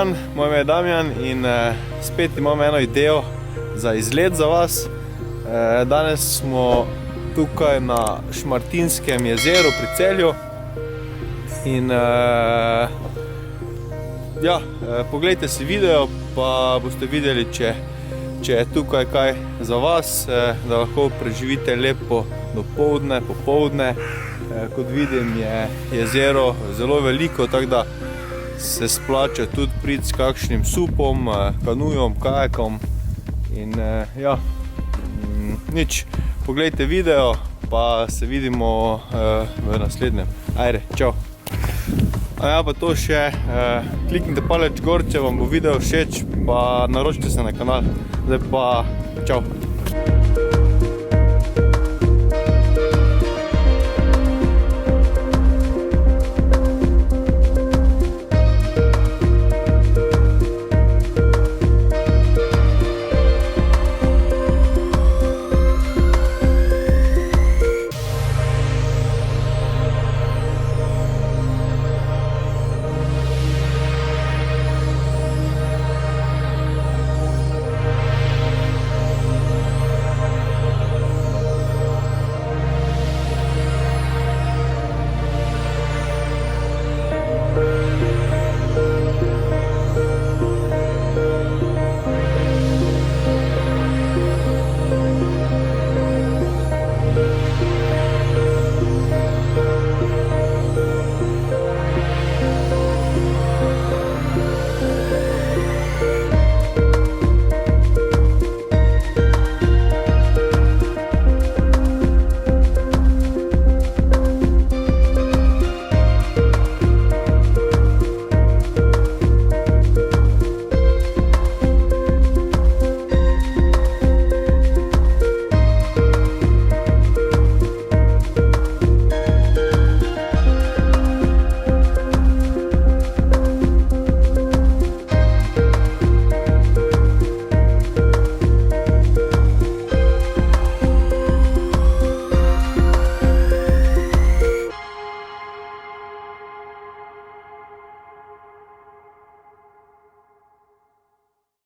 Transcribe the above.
dan, moje ime je Damjan in spet imam eno idejo za izlet za vas. Danes smo tukaj na Šmartinskem jezeru pri Celju in pogledajte si video, pa boste videli, če je tukaj kaj za vas, da lahko preživite lepo dopoldne, popoldne. Kot vidim, je jezero zelo veliko, tako da se splača tudi priti s kakšnim supom, kanujom, kajakom in nič. Pogledajte video, pa se vidimo v naslednjem. Ajde, čau! Pa to še, kliknite palec gor, če vam bo video všeč, pa naročite se na kanal. Zdaj pa, čau!